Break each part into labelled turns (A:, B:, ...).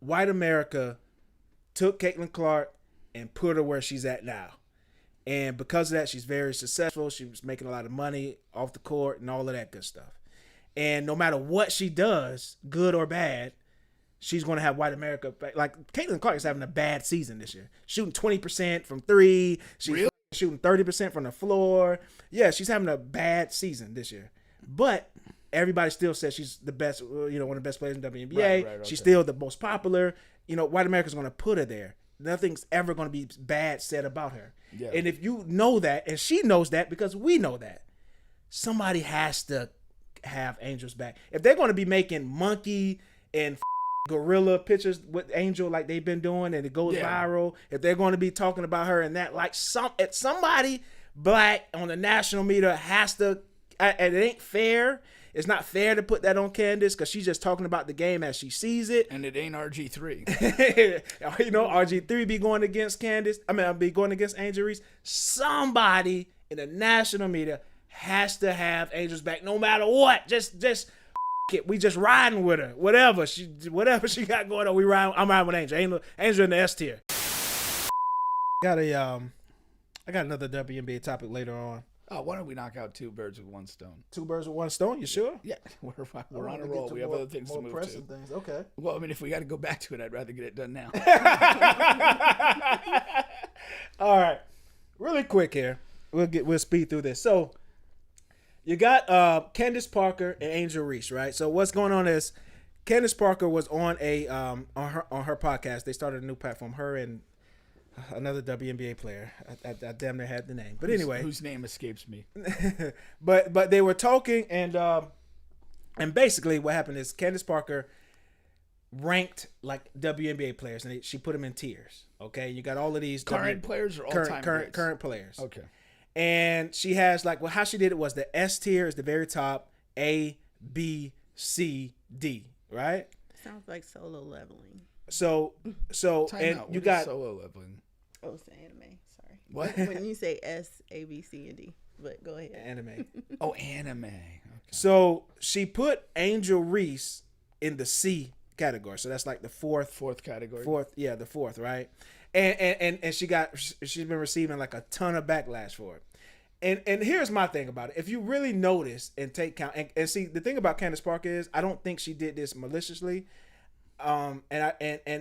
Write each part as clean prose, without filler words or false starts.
A: white America took Caitlin Clark and put her where she's at now. And because of that, she's very successful. She was making a lot of money off the court and all of that good stuff. And no matter what she does, good or bad, she's going to have white America. Like, Caitlin Clark is having a bad season this year. Shooting 20% from three. She's really? Shooting 30% from the floor. Yeah, she's having a bad season this year. But everybody still says she's the best, one of the best players in WNBA. Right, okay. She's still the most popular. White America's going to put her there. Nothing's ever going to be bad said about her. Yeah. And if you know that, and she knows that because we know that, somebody has to have Angel's back. If they're going to be making monkey and gorilla pictures with Angel like they've been doing and it goes viral, if they're going to be talking about her and that, like somebody black on the national media has to, and it ain't fair. It's not fair to put that on Candace because she's just talking about the game as she sees it.
B: And it ain't RG3.
A: RG3 be going against Candace. I'll be going against Angel Reese. Somebody in the national media has to have Angel's back no matter what. Just it. We just riding with her. Whatever she got going on, I'm riding with Angel. Angel in the S tier. I got another WNBA topic later on.
B: Oh, why don't we knock out two birds with one stone?
A: Two birds with one stone? You sure?
B: Yeah, we're on a roll. We have other things to move to.
A: Things. Okay.
B: Well, I mean, if we got to go back to it, I'd rather get it done now.
A: All right, really quick here. We'll speed through this. So you got Candace Parker and Angel Reese, right? So what's going on is Candace Parker was on on her podcast. They started a new platform. Her and another WNBA player. I damn near had the name, but anyway,
B: whose name escapes me.
A: but they were talking, and basically what happened is Candace Parker ranked like WNBA players, and she put them in tiers. Okay, you got all of these
B: current players or all-time
A: current players.
B: Okay,
A: and she has how she did it was the S tier is the very top, A, B, C, D. Right?
C: Sounds like solo leveling.
A: So and you got
B: solo leveling.
C: Oh, it's anime. Sorry.
B: What?
C: When you say S, A, B, C, and D. But go ahead.
A: Anime.
B: Oh, anime. Okay.
A: So she put Angel Reese in the C category. So that's like the fourth
B: category.
A: The fourth, right? And she's been receiving like a ton of backlash for it. And here's my thing about it. If you really notice and take count and see, the thing about Candace Parker is I don't think she did this maliciously. And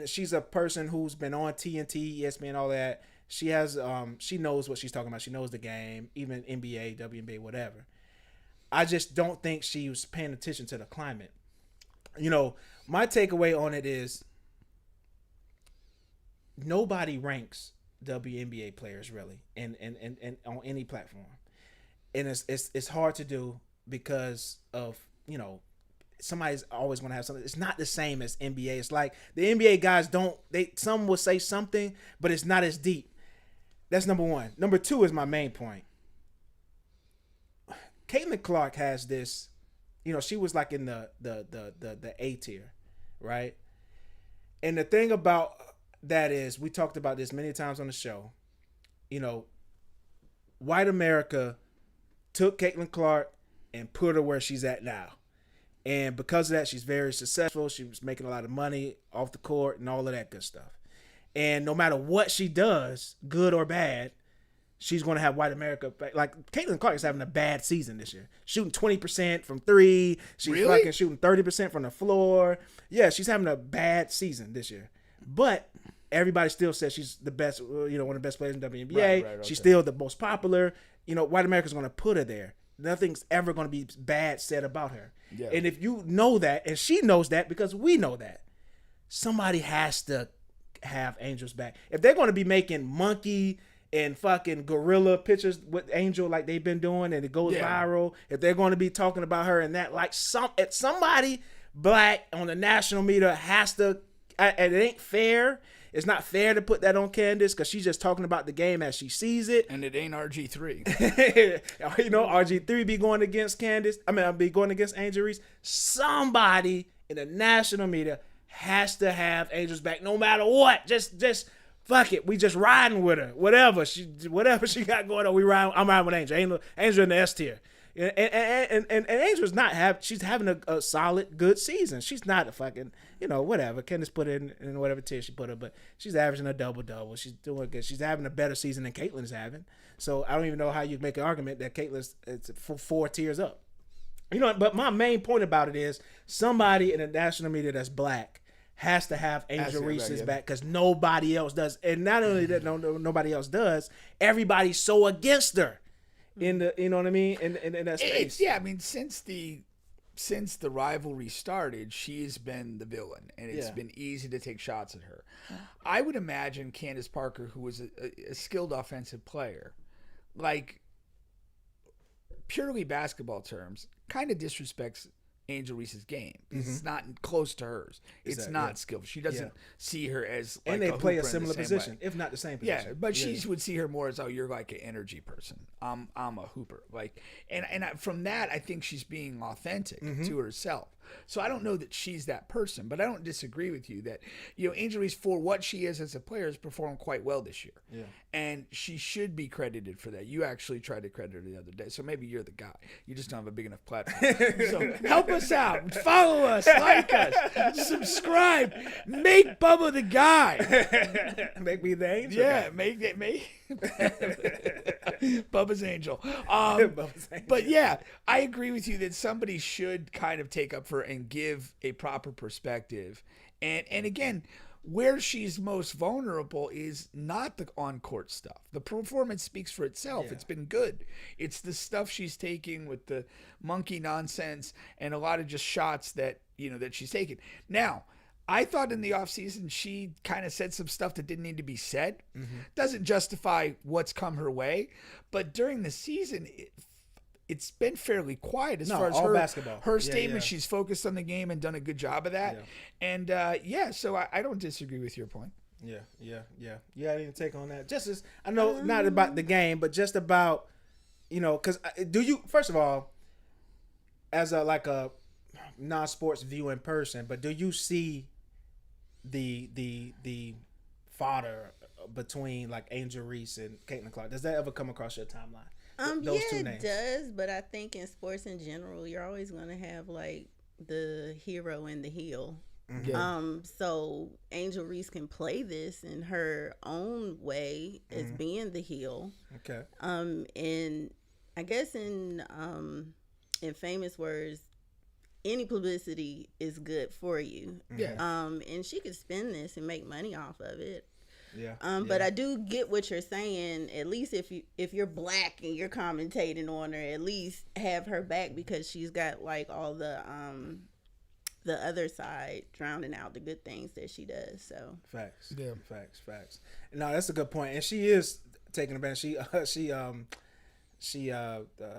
A: she's a person who's been on TNT, ESPN, all that. She has she knows what she's talking about. She knows the game, even NBA, WNBA, whatever. I just don't think she was paying attention to the climate. My takeaway on it is nobody ranks WNBA players really and on any platform. And it's hard to do because of, somebody's always going to have something. It's not the same as NBA. It's like the NBA guys some will say something, but it's not as deep. That's number one. Number two is my main point. Caitlin Clark has this, she was like in the A tier, right? And the thing about that is, we talked about this many times on the show, white America took Caitlin Clark and put her where she's at now. And because of that, she's very successful. She was making a lot of money off the court and all of that good stuff. And no matter what she does, good or bad, she's going to have white America back. Like, Caitlin Clark is having a bad season this year. Shooting 20% from three. She's fucking shooting 30% from the floor. Yeah, she's having a bad season this year. But everybody still says she's the best, one of the best players in WNBA. Right, okay. She's still the most popular. White America's going to put her there. Nothing's ever going to be bad said about her. Yeah. And if you know that, and she knows that because we know that, somebody has to have Angel's back. If they're going to be making monkey and fucking gorilla pictures with Angel like they've been doing and it goes viral, if they're going to be talking about her and that, like somebody black on the national media has to, and it ain't fair. It's not fair to put that on Candace because she's just talking about the game as she sees it.
B: And it ain't RG3.
A: RG3 be going against Candace. I'll be going against Angel Reese. Somebody in the national media has to have Angel's back no matter what. Just fuck it. We just riding with her. Whatever she got going on, I'm riding with Angel. Angel in the S tier. And Angel's she's having a solid, good season. She's not a fucking, whatever. Candace put in whatever tier she put her, but she's averaging a double-double. She's doing good. She's having a better season than Caitlin's having. So I don't even know how you make an argument that Caitlin's it's 4 tiers up. But my main point about it is somebody in the national media that's black has to have Angel Reese's back because nobody else does. And not only that nobody else does, everybody's so against her in the, you know what I mean? In that space.
B: Since the rivalry started, she's been the villain, and it's been easy to take shots at her. I would imagine Candace Parker, who was a skilled offensive player, like purely basketball terms, kind of disrespects Angel Reese's game. It's not close to hers. It's not skillful. She doesn't see her as like
A: and they play a similar
B: same
A: position,
B: way.
A: if not the same position.
B: Yeah, but she would see her more as, oh, you're like an energy person. I'm a hooper. Like, and from that, I think she's being authentic to herself. So I don't know that she's that person, but I don't disagree with you that Angel Reese, for what she is as a player, has performed quite well this year. Yeah, and she should be credited for that. You actually tried to credit her the other day, so maybe you're the guy. You just don't have a big enough platform. So help us out, follow us, like us, subscribe, make Bubba the guy.
A: Make me the angel.
B: Yeah, make Bubba's angel. But yeah, I agree with you that somebody should kind of take up for and give a proper perspective. And again, where she's most vulnerable is not the on-court stuff. The performance speaks for itself. Yeah. It's been good. It's the stuff she's taking with the monkey nonsense and a lot of just shots that she's taking. Now, I thought in the offseason she kind of said some stuff that didn't need to be said. Doesn't justify what's come her way. But during the season, it's been fairly quiet as far as her
A: basketball.
B: Her statement. She's focused on the game and done a good job of that. Yeah. And, so I don't disagree with your point.
A: Yeah. I didn't take on that. Just as, I know, not about the game, but just about, because do you, first of all, as a non-sports viewing person, but do you see the fodder between like Angel Reese and Caitlin Clark? Does that ever come across your timeline? Those two names.
C: It does, but I think in sports in general, you're always going to have like the hero and the heel. So Angel Reese can play this in her own way as being the heel. Okay. And I guess in famous words, any publicity is good for you. Yeah. And she could spin this and make money off of it. Yeah. But I do get what you're saying. At least if you're black and you're commentating on her, at least have her back because she's got like all the other side drowning out the good things that she does. So
A: facts. Yeah. Facts. No, that's a good point. And she is taking advantage. She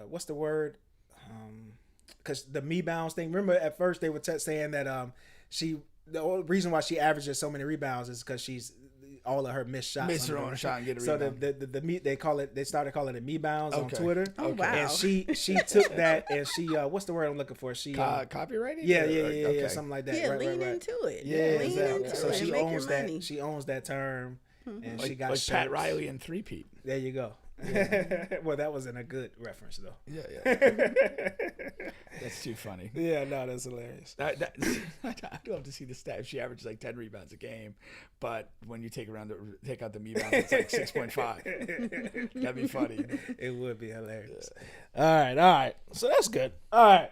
A: what's the word? Because the rebounds thing. Remember at first they were saying that the only reason why she averages so many rebounds is because she's all of her missed shots.
B: Miss her own shot and get a rebound.
A: So they started calling it me bounds on Twitter.
C: Oh wow!
A: And she took that and she what's the word I'm looking for? She
B: copyrighted.
A: Yeah, something like that.
C: Yeah,
A: right,
C: lean into it.
A: Yeah, exactly. So she owns that. She owns that term, and she got
B: like Pat Riley and three-peat.
A: There you go. Yeah. Well, that wasn't a good reference though.
B: Yeah. That's too funny.
A: Yeah, no, that's hilarious.
B: I'd love to see the stat. She averages like 10 rebounds a game, but when you take out the rebounds, it's like 6.5. That'd be funny.
A: It would be hilarious. Yeah. All right. So that's good. All right.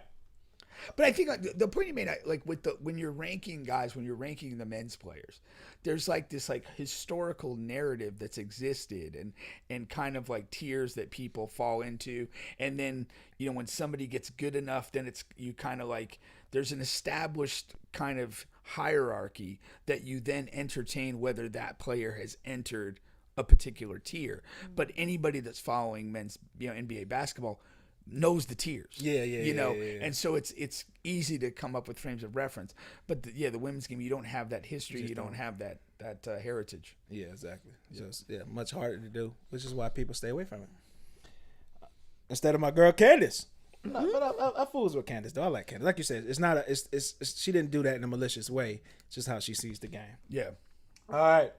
B: But I think like, the point you made, like when you're ranking guys, when you're ranking the men's players, there's like this like historical narrative that's existed and kind of like tiers that people fall into, and then when somebody gets good enough, then you kind of like there's an established kind of hierarchy that you then entertain whether that player has entered a particular tier. But anybody that's following men's NBA basketball knows the tiers. Yeah. And so it's easy to come up with frames of reference. But the women's game, you don't have that history. You don't have that heritage.
A: Yeah, exactly. Just much harder to do, which is why people stay away from it. Instead of my girl Candace. No, but I fools with Candace though. I like Candace. Like you said, it's not she didn't do that in a malicious way. It's just how she sees the game.
B: Yeah.
A: All right.